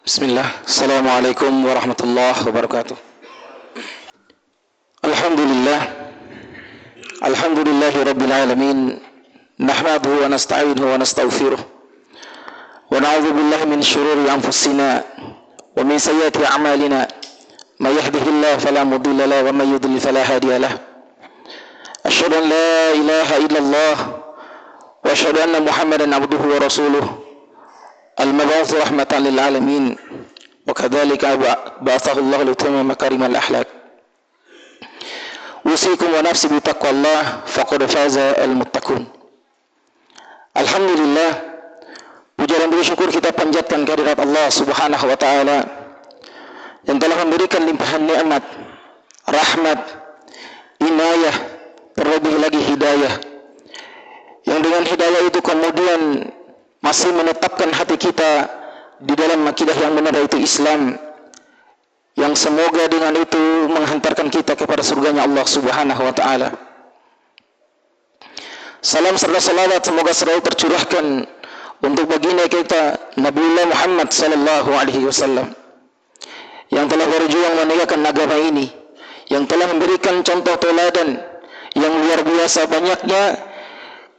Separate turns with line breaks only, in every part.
Bismillah. Assalamualaikum warahmatullahi wabarakatuh. Alhamdulillah. Alhamdulillahi rabbil alamin. Nahmaduhu wa nasta'inuhu wa nastaghfiruh. Wa na'udzu billahi min syururi anfusina wa min sayyiati a'malina. May yahdihillahu fala mudilla lahu wa may yudlil fala hadiya lahu. Asyhadu an la ilaha illallah wa asyhadu anna Muhammadan abduhu wa rasuluh. Al-mab'uts rahmatan lil alamin wa kadzalika ba'athahu Allah li yutimma makarimal akhlaq. Usikum wa nafsi bi taqwallah faqad faza al-muttaqun. Alhamdulillah, puja dan syukur kita panjatkan kehadirat Allah Subhanahu wa taala yang telah memberikan limpahan nikmat, rahmat, inayah, terlebih lagi hidayah. Yang dengan hidayah itu kemudian masih menetapkan hati kita di dalam akidah yang benar, yaitu Islam, yang semoga dengan itu menghantarkan kita kepada surganya Allah Subhanahu wa taala. Salam serta salawat semoga selalu tercurahkan untuk baginda kita Nabiullah Muhammad sallallahu alaihi wasallam yang telah berjuang menegakkan agama ini, yang telah memberikan contoh teladan yang luar biasa banyaknya,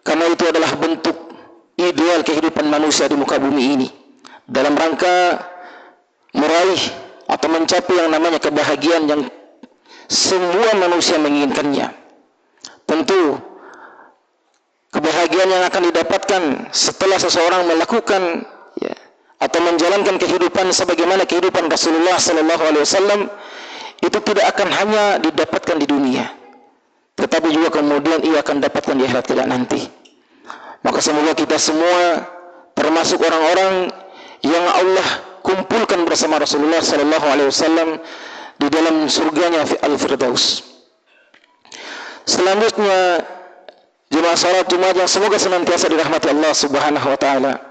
karena itu adalah bentuk ideal kehidupan manusia di muka bumi ini dalam rangka meraih atau mencapai yang namanya kebahagiaan yang semua manusia menginginkannya. Tentu kebahagiaan yang akan didapatkan setelah seseorang melakukan atau menjalankan kehidupan sebagaimana kehidupan Rasulullah sallallahu alaihi wasallam itu tidak akan hanya didapatkan di dunia, tetapi juga kemudian ia akan dapatkan di akhirat kelak nanti. Maka semoga kita semua termasuk orang-orang yang Allah kumpulkan bersama Rasulullah sallallahu alaihi wasallam di dalam surganya Al-Firdaus. Selanjutnya, jemaah salat Jumat yang semoga senantiasa dirahmati Allah Subhanahu wa taala.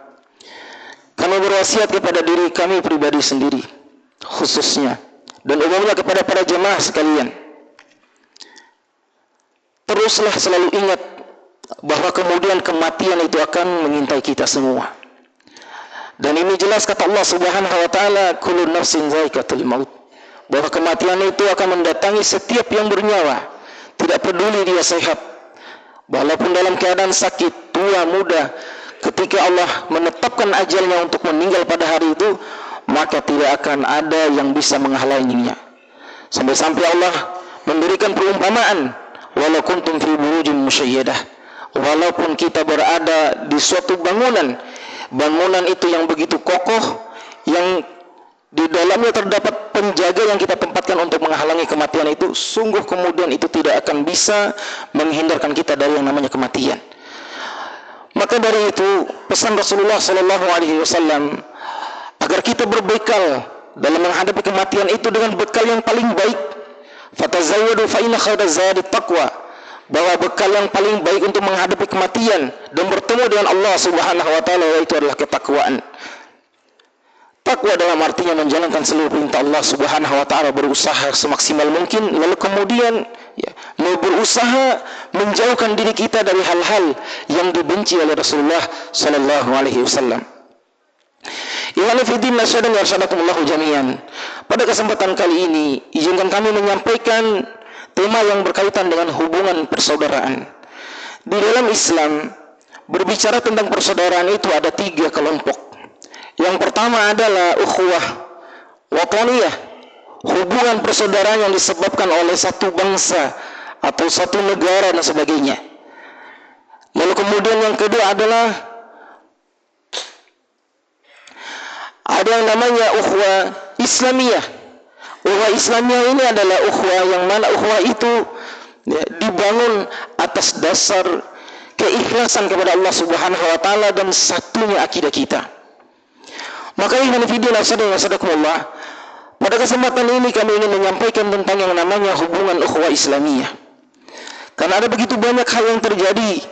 Kami berwasiat kepada diri kami pribadi sendiri khususnya dan umumnya kepada para jemaah sekalian. Teruslah selalu ingat bahwa kemudian kematian itu akan mengintai kita semua. Dan ini jelas kata Allah Subhanahu wa taala, kullu nafsin dha'iqatul maut. Bahwa kematian itu akan mendatangi setiap yang bernyawa, tidak peduli dia sehat, walaupun dalam keadaan sakit, tua, muda. Ketika Allah menetapkan ajalnya untuk meninggal pada hari itu, maka tidak akan ada yang bisa menghalanginya. Sampai-sampai Allah memberikan perumpamaan, walau kuntum fi burujin musyayyadah. Walaupun kita berada di suatu bangunan itu yang begitu kokoh, yang di dalamnya terdapat penjaga yang kita tempatkan untuk menghalangi kematian itu, sungguh kemudian itu tidak akan bisa menghindarkan kita dari yang namanya kematian. Maka dari itu pesan Rasulullah sallallahu alaihi wasallam agar kita berbekal dalam menghadapi kematian itu dengan bekal yang paling baik. Fatazawwadu fa inna khairaz zadi taqwa. Bahwa bekal yang paling baik untuk menghadapi kematian dan bertemu dengan Allah Subhanahu wa taala yaitu adalah ketakwaan. Takwa dalam artinya menjalankan seluruh perintah Allah Subhanahu wa taala, berusaha semaksimal mungkin, lalu kemudian berusaha menjauhkan diri kita dari hal-hal yang dibenci oleh Rasulullah sallallahu alaihi wasallam. Ikhwani fi din, nasyhadu yarsyadakumullahu jami'an. Pada kesempatan kali ini izinkan kami menyampaikan tema yang berkaitan dengan hubungan persaudaraan. Di dalam Islam, berbicara tentang persaudaraan itu ada 3 kelompok. Yang pertama adalah ukhuwah wataniyah, hubungan persaudaraan yang disebabkan oleh satu bangsa atau satu negara dan sebagainya. Lalu kemudian yang kedua adalah ada yang namanya ukhuwah Islamiyah. Ukhuwah Islamiyah ini adalah ukhuwah yang mana ukhuwah itu dibangun atas dasar keikhlasan kepada Allah Subhanahu wa taala dan satunya akidah kita. Maka ikhwan fillah sadaqallah, pada kesempatan ini kami ingin menyampaikan tentang yang namanya hubungan ukhuwah Islamiyah. Karena ada begitu banyak hal yang terjadi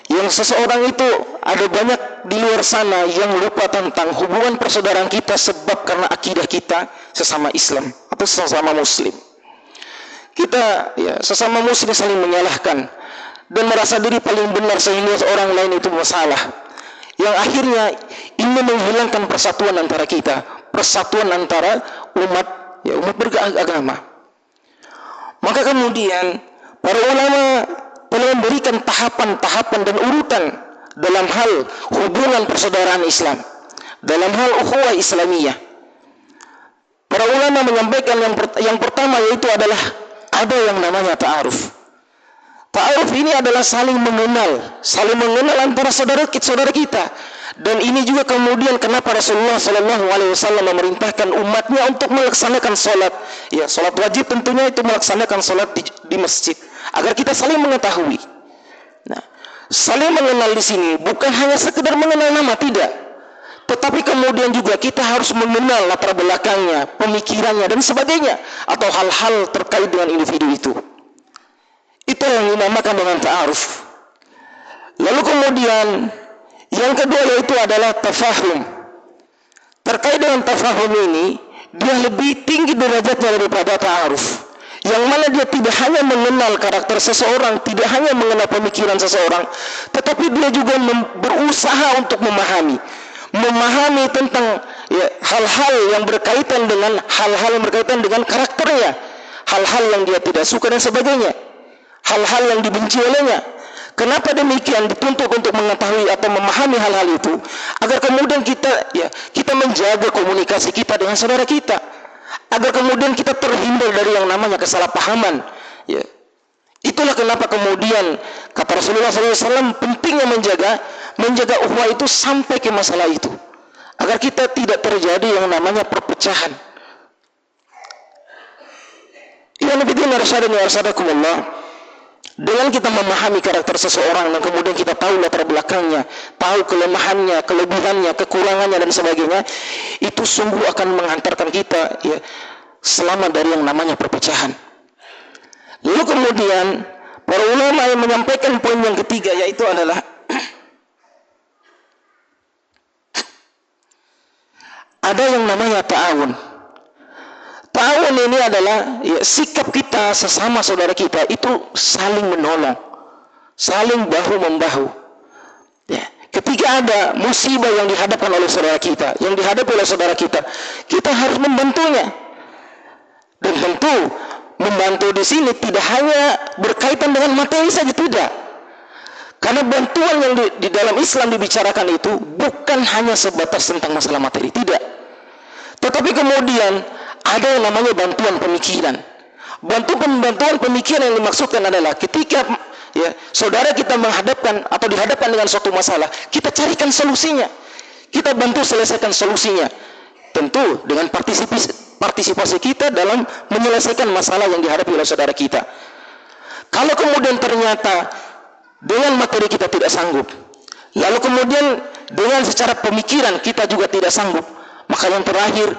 yang seseorang itu ada banyak di luar sana yang lupa tentang hubungan persaudaraan kita sebab karena akidah kita sesama Islam atau sesama Muslim. Kita sesama Muslim saling menyalahkan dan merasa diri paling benar sehingga orang lain itu bersalah. Yang akhirnya ingin menghilangkan persatuan antara kita, persatuan antara umat beragama. Maka kemudian para ulama telah memberikan tahapan-tahapan dan urutan dalam hal hubungan persaudaraan Islam, dalam hal ukhuwah Islamiyah. Para ulama menyampaikan yang pertama yaitu adalah ada yang namanya ta'aruf. Ta'aruf ini adalah saling mengenal antara saudara kita. Dan ini juga kemudian kenapa Rasulullah SAW memerintahkan umatnya untuk melaksanakan sholat. Ya, sholat wajib tentunya itu melaksanakan sholat di masjid. Agar kita saling mengetahui. Nah, saling mengenal di sini bukan hanya sekedar mengenal nama, tidak. Tetapi kemudian juga kita harus mengenal latar belakangnya, pemikirannya dan sebagainya. Atau hal-hal terkait dengan individu itu. Itu yang dinamakan dengan ta'aruf. Lalu kemudian yang kedua yaitu adalah tafahum. Terkait dengan tafahum ini, dia lebih tinggi derajatnya daripada ta'aruf. Yang mana dia tidak hanya mengenal karakter seseorang, tidak hanya mengenal pemikiran seseorang, tetapi dia juga berusaha untuk memahami tentang hal-hal yang berkaitan dengan karakternya, hal-hal yang dia tidak suka dan sebagainya, hal-hal yang dibenci olehnya. Kenapa demikian? Dituntut untuk mengetahui atau memahami hal-hal itu agar kemudian kita menjaga komunikasi kita dengan saudara kita, agar kemudian kita terhindar dari yang namanya kesalahpahaman. Ya. Itulah kenapa kemudian kata Rasulullah SAW pentingnya menjaga ukhuwah itu sampai ke masalah itu, agar kita tidak terjadi yang namanya perpecahan. Ya Nabi Dina Rasulullah, dengan kita memahami karakter seseorang dan kemudian kita tahu latar belakangnya, tahu kelemahannya, kelebihannya, kekurangannya dan sebagainya, itu sungguh akan menghantarkan kita selamat dari yang namanya perpecahan. Lalu kemudian para ulama yang menyampaikan poin yang ketiga yaitu adalah ada yang namanya ta'awun. Ta'awun ini adalah sikap kita sesama saudara kita itu saling menolong, saling bahu-membahu. Ya. Ketika ada musibah yang dihadapkan oleh saudara kita, kita harus membantunya. Dan tentu membantu di sini tidak hanya berkaitan dengan materi saja, tidak. Karena bantuan yang di dalam Islam dibicarakan itu bukan hanya sebatas tentang masalah materi, tidak. Tetapi kemudian ada yang namanya bantuan pemikiran. Bantuan pemikiran yang dimaksudkan adalah ketika saudara kita dihadapkan dengan suatu masalah, kita carikan solusinya. Kita bantu selesaikan solusinya. Tentu dengan partisipasi kita dalam menyelesaikan masalah yang dihadapi oleh saudara kita. Kalau kemudian ternyata dengan materi kita tidak sanggup, lalu kemudian dengan secara pemikiran kita juga tidak sanggup, maka yang terakhir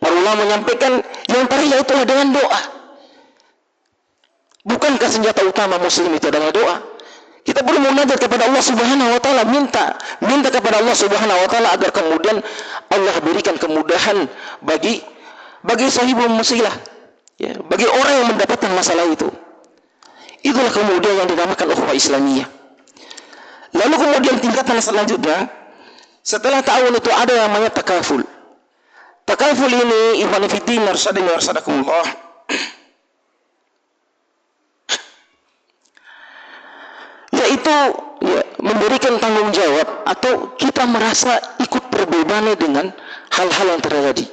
para ulama menyampaikan yang terakhir itulah dengan doa. Bukankah senjata utama muslim itu adalah doa? Kita perlu munajat kepada Allah Subhanahu wa taala, minta kepada Allah Subhanahu wa taala agar kemudian Allah berikan kemudahan bagi sahibul musilah, bagi orang yang mendapatkan masalah itu. Itulah kemudian yang dinamakan ukhuwah Islamiyah. Lalu kemudian tingkatan selanjutnya, setelah ta'awun itu ada yang namanya takaful. Takaful ini ikhwan fillah arsyadani wa arsadakumullah, yaitu memberikan tanggung jawab atau kita merasa ikut berbebani dengan hal-hal yang terjadi.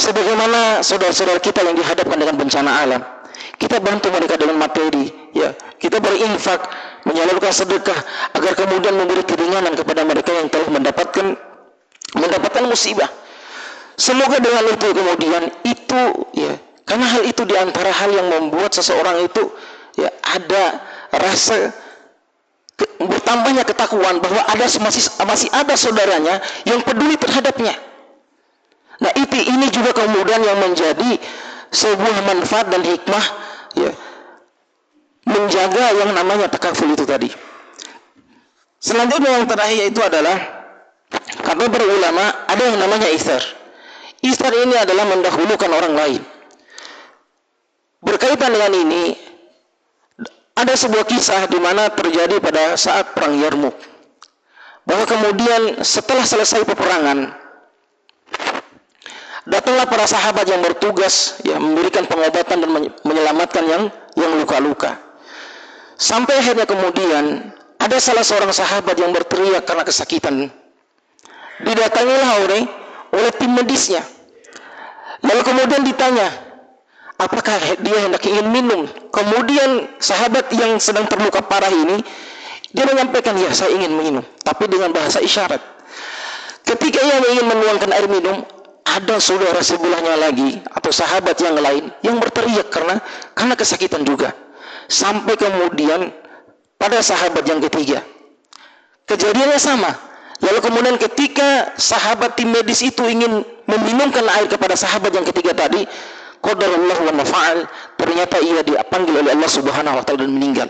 Sebagaimana saudara-saudara kita yang dihadapkan dengan bencana alam, kita bantu mereka dengan materi, kita berinfak, menyalurkan sedekah agar kemudian memberi keringanan kepada mereka yang telah mendapatkan musibah. Semoga dengan itu kemudian karena hal itu diantara hal yang membuat seseorang itu ada rasa bertambahnya ketakwaan bahwa masih ada saudaranya yang peduli terhadapnya. Nah ini juga kemudian yang menjadi sebuah manfaat dan hikmah menjaga yang namanya takaful itu tadi. Selanjutnya yang terakhir itu adalah kata para ulama ada yang namanya itsar. Itsar ini adalah mendahulukan orang lain. Berkaitan dengan ini, ada sebuah kisah di mana terjadi pada saat perang Yarmuk, bahwa kemudian setelah selesai peperangan, Datanglah para sahabat yang bertugas ya memberikan pengobatan dan menyelamatkan yang luka-luka. Sampai akhirnya kemudian ada salah seorang sahabat yang berteriak karena kesakitan. Didatangilah oleh tim medisnya. Lalu kemudian ditanya, apakah dia hendak ingin minum? Kemudian sahabat yang sedang terluka parah ini, dia menyampaikan, ya saya ingin minum, tapi dengan bahasa isyarat. Ketika ia ingin menuangkan air minum, ada saudara sebelahnya lagi atau sahabat yang lain yang berteriak karena kesakitan juga. Sampai kemudian pada sahabat yang ketiga, kejadiannya sama. Lalu kemudian ketika sahabat tim medis itu ingin meminumkan air kepada sahabat yang ketiga tadi, qadarullah wa nafa'al, ternyata ia dipanggil oleh Allah Subhanahu wa taala dan meninggal.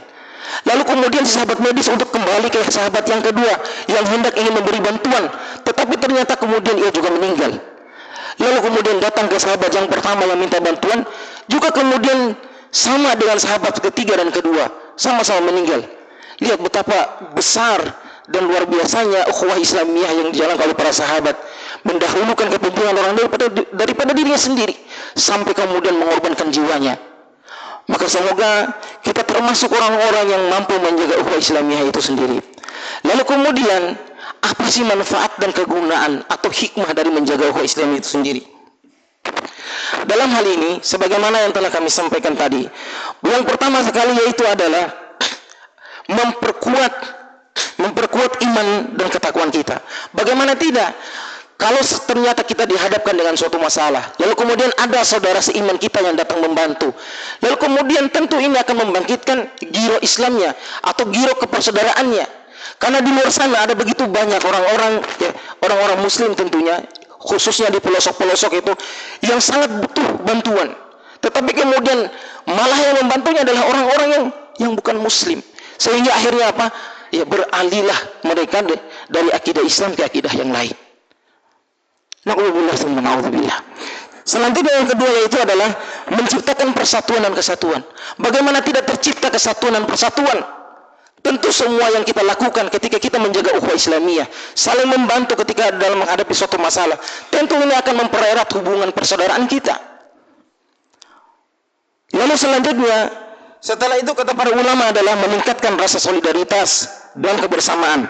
Lalu kemudian sahabat medis untuk kembali ke sahabat yang kedua yang hendak ingin memberi bantuan, tetapi ternyata kemudian ia juga meninggal. Lalu kemudian datang ke sahabat yang pertama yang minta bantuan, juga kemudian sama dengan sahabat ketiga dan kedua, sama-sama meninggal. Lihat betapa besar dan luar biasanya ukhuwah Islamiyah yang dijalankan oleh para sahabat, mendahulukan kepentingan orang daripada dirinya sendiri sampai kemudian mengorbankan jiwanya. Maka semoga kita termasuk orang-orang yang mampu menjaga ukhuwah Islamiyah itu sendiri. Lalu kemudian apa sih manfaat dan kegunaan atau hikmah dari menjaga ukhuwah Islamiyah itu sendiri? Dalam hal ini, sebagaimana yang telah kami sampaikan tadi, yang pertama sekali yaitu adalah memperkuat iman dan ketakwaan kita. Bagaimana tidak? Kalau ternyata kita dihadapkan dengan suatu masalah, lalu kemudian ada saudara seiman kita yang datang membantu, lalu kemudian tentu ini akan membangkitkan giro Islamnya atau giro kepersaudaraannya. Karena di luar sana ada begitu banyak orang-orang Muslim tentunya, khususnya di pelosok-pelosok itu, yang sangat butuh bantuan. Tetapi kemudian malah yang membantunya adalah orang-orang yang bukan Muslim. Sehingga akhirnya apa? Ya beralihlah mereka dari akidah Islam ke akidah yang lain. Na'udzubillah. Selanjutnya yang kedua yaitu adalah menciptakan persatuan dan kesatuan. Bagaimana tidak tercipta kesatuan dan persatuan? Tentu semua yang kita lakukan ketika kita menjaga ukhuwah Islamiyah, saling membantu ketika dalam menghadapi suatu masalah, tentu ini akan mempererat hubungan persaudaraan kita. Lalu selanjutnya, setelah itu kata para ulama adalah meningkatkan rasa solidaritas dan kebersamaan,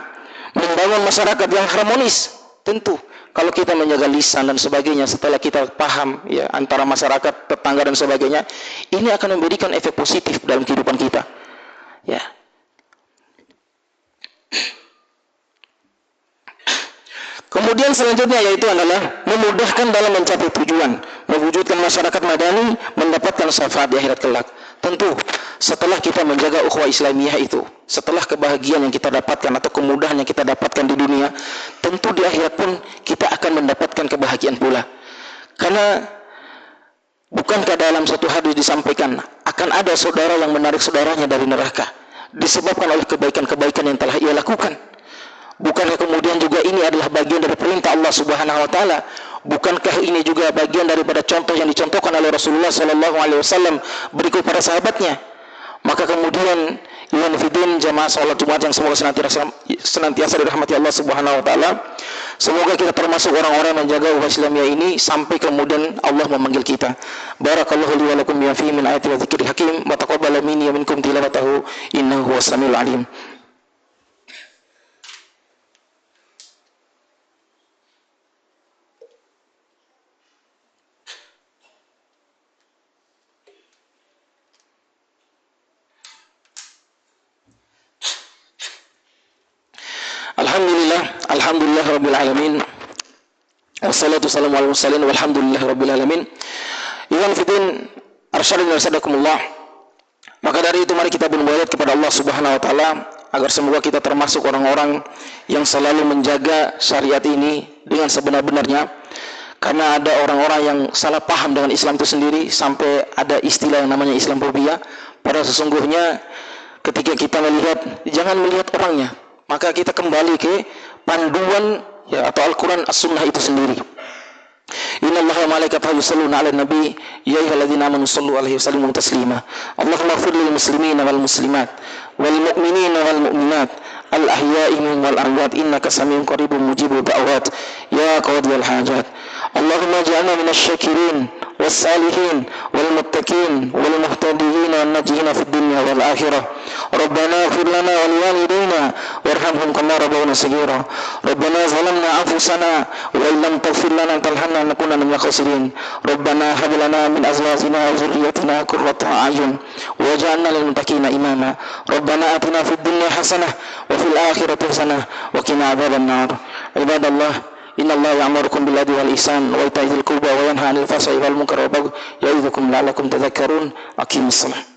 membangun masyarakat yang harmonis. Tentu kalau kita menjaga lisan dan sebagainya, setelah kita paham ya antara masyarakat, tetangga dan sebagainya, ini akan memberikan efek positif dalam kehidupan kita. Ya. Kemudian selanjutnya yaitu adalah memudahkan dalam mencapai tujuan, mewujudkan masyarakat madani mendapatkan syafaat di akhirat kelak. Tentu setelah kita menjaga ukhuwah Islamiyah itu, setelah kebahagiaan yang kita dapatkan atau kemudahan yang kita dapatkan di dunia, tentu di akhirat pun kita akan mendapatkan kebahagiaan pula. Karena bukankah dalam satu hadis disampaikan akan ada saudara yang menarik saudaranya dari neraka disebabkan oleh kebaikan-kebaikan yang telah ia lakukan. Bukankah kemudian juga ini adalah bagian dari perintah Allah Subhanahu wa taala? Bukankah ini juga bagian daripada contoh yang dicontohkan oleh Rasulullah sallallahu alaihi wasallam berikut para sahabatnya? Maka kemudian ikhwan fillah jamaah salat Jumat yang semoga senantiasa dirahmati Allah Subhanahu wa taala. Semoga kita termasuk orang-orang yang menjaga ukhuwah Islamiyah ini sampai kemudian Allah memanggil kita. Barakallahu li wa lakum bi min ayati wa dzikril hakim wa taqabbal minni wa minkum tilawatahu innahu huwas samiul alim. Alhamdulillah rabbil alamin. Wassalatu wassalamu ala mursalin walhamdulillah rabbil alamin. Ikhwan fillah, arsyadun warsadakumullah. Maka dari itu mari kita bermuajat kepada Allah Subhanahu wa taala agar semoga kita termasuk orang-orang yang selalu menjaga syariat ini dengan sebenar-benarnya. Karena ada orang-orang yang salah paham dengan Islam itu sendiri sampai ada istilah yang namanya Islamophobia. Padahal sesungguhnya ketika kita melihat, jangan melihat orangnya, maka kita kembali ke panduan ya atau Al-Quran As-Sunnah itu sendiri. Innallaha wa malaikatahu yusholluna 'alan nabi ya ayyuhalladzina amanu shallu 'alaihi wa sallimu taslima. Allahumma ighfir lil muslimina wal muslimat wal mu'minina wal mu'minat الأحياء منهم والأموات إنك سميع قريب مجيب الدعوات يا قاضي الحاجات. اللهم اجعلنا من الشاكرين والصالحين والمتقين والمهتدين والناجين في الدنيا والآخرة. ربنا اغفر لنا ولوالدينا وارحمهم كما ربونا صغيرا. ربنا ظلمنا أنفسنا وإن لم تغفر لنا وترحمنا لنكونن من الخاسرين. ربنا هب لنا من أزواجنا وذريتنا قرة أعين واجعلنا للمتقين إماما. ربنا آتنا في الدنيا حسنة وفي الآخرة حسنة وقنا عذاب النار. عباد الله إن الله يأمركم بالعدل والإحسان وإيتاء ذي القربى وينهى عن الفحشاء والمنكر والبغي يعظكم لعلكم تذكرون. أقيموا الصلاة.